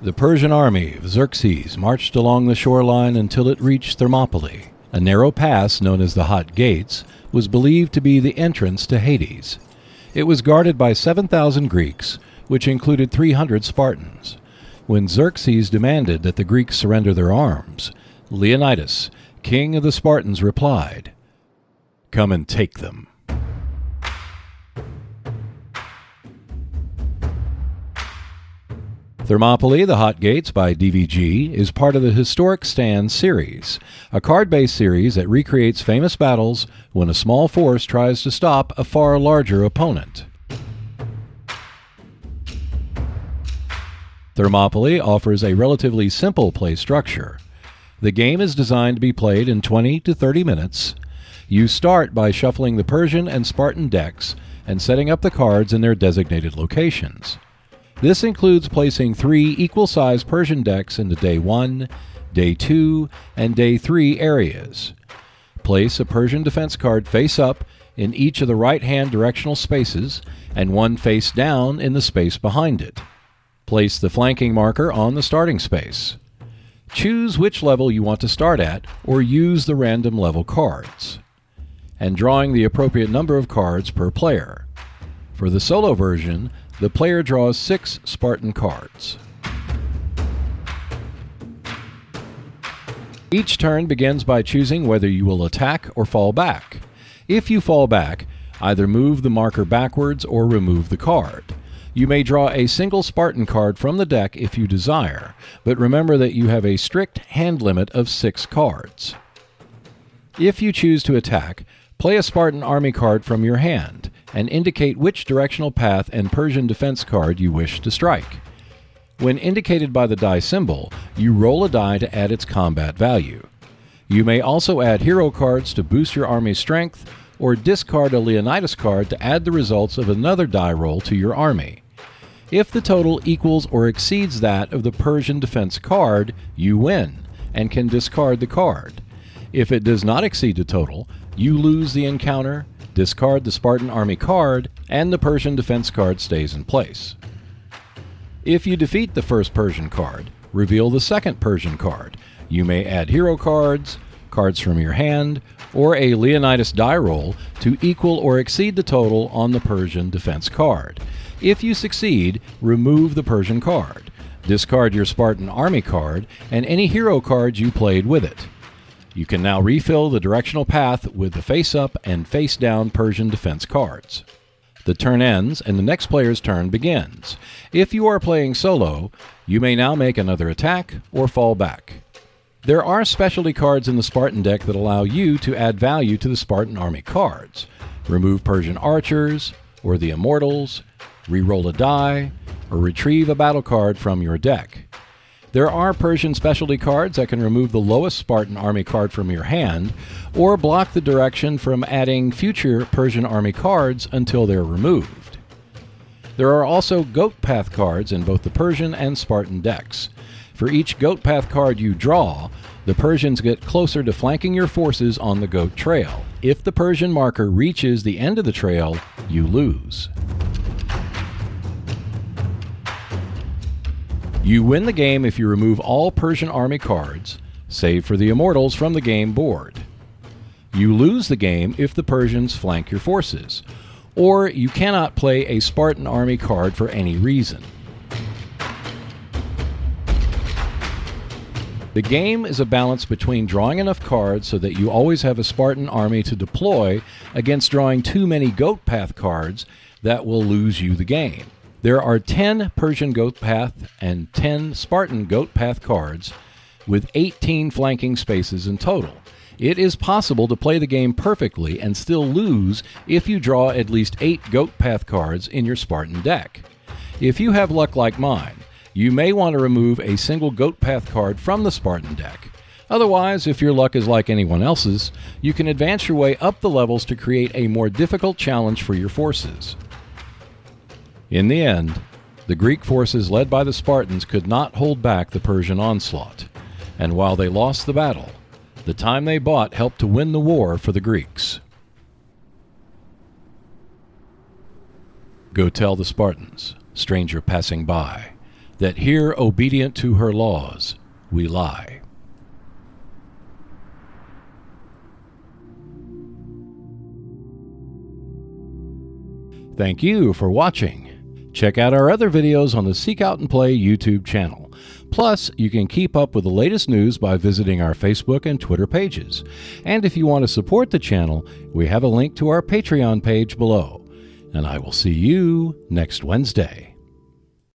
The Persian army of Xerxes marched along the shoreline until it reached Thermopylae. A narrow pass known as the Hot Gates was believed to be the entrance to Hades. It was guarded by 7,000 Greeks, which included 300 Spartans. When Xerxes demanded that the Greeks surrender their arms, Leonidas, king of the Spartans, replied, "Come and take them." Thermopylae, The Hot Gates by DVG is part of the Historic Stand series, a card-based series that recreates famous battles when a small force tries to stop a far larger opponent. Thermopylae offers a relatively simple play structure. The game is designed to be played in 20 to 30 minutes. You start by shuffling the Persian and Spartan decks and setting up the cards in their designated locations. This includes placing 3 equal-sized Persian decks into Day 1, Day 2, and Day 3 areas. Place a Persian defense card face up in each of the right-hand directional spaces and one face down in the space behind it. Place the flanking marker on the starting space. Choose which level you want to start at or use the random level cards, and drawing the appropriate number of cards per player. For the solo version, the player draws 6 Spartan cards. Each turn begins by choosing whether you will attack or fall back. If you fall back, either move the marker backwards or remove the card. You may draw a single Spartan card from the deck if you desire, but remember that you have a strict hand limit of 6 cards. If you choose to attack, play a Spartan army card from your hand and indicate which directional path and Persian defense card you wish to strike. When indicated by the die symbol, you roll a die to add its combat value. You may also add hero cards to boost your army's strength, or discard a Leonidas card to add the results of another die roll to your army. If the total equals or exceeds that of the Persian defense card, you win and can discard the card. If it does not exceed the total, you lose the encounter, discard the Spartan army card, and the Persian defense card stays in place. If you defeat the first Persian card, reveal the second Persian card. You may add hero cards, cards from your hand, or a Leonidas die roll to equal or exceed the total on the Persian defense card. If you succeed, remove the Persian card. Discard your Spartan army card and any hero cards you played with it. You can now refill the directional path with the face-up and face-down Persian defense cards. The turn ends and the next player's turn begins. If you are playing solo, you may now make another attack or fall back. There are specialty cards in the Spartan deck that allow you to add value to the Spartan army cards. Remove Persian archers or the immortals, re-roll a die, or retrieve a battle card from your deck. There are Persian specialty cards that can remove the lowest Spartan army card from your hand, or block the direction from adding future Persian army cards until they're removed. There are also Goat Path cards in both the Persian and Spartan decks. For each Goat Path card you draw, the Persians get closer to flanking your forces on the Goat Trail. If the Persian marker reaches the end of the trail, you lose. You win the game if you remove all Persian army cards, save for the immortals, from the game board. You lose the game if the Persians flank your forces, or you cannot play a Spartan army card for any reason. The game is a balance between drawing enough cards so that you always have a Spartan army to deploy against drawing too many Goat Path cards that will lose you the game. There are 10 Persian Goat Path and 10 Spartan Goat Path cards, with 18 flanking spaces in total. It is possible to play the game perfectly and still lose if you draw at least 8 Goat Path cards in your Spartan deck. If you have luck like mine, you may want to remove a single Goat Path card from the Spartan deck. Otherwise, if your luck is like anyone else's, you can advance your way up the levels to create a more difficult challenge for your forces. In the end, the Greek forces led by the Spartans could not hold back the Persian onslaught, and while they lost the battle, the time they bought helped to win the war for the Greeks. Go tell the Spartans, stranger passing by, that here, obedient to her laws, we lie. Thank you for watching. Check out our other videos on the Seek Out and Play YouTube channel. Plus, you can keep up with the latest news by visiting our Facebook and Twitter pages. And if you want to support the channel, we have a link to our Patreon page below. And I will see you next Wednesday.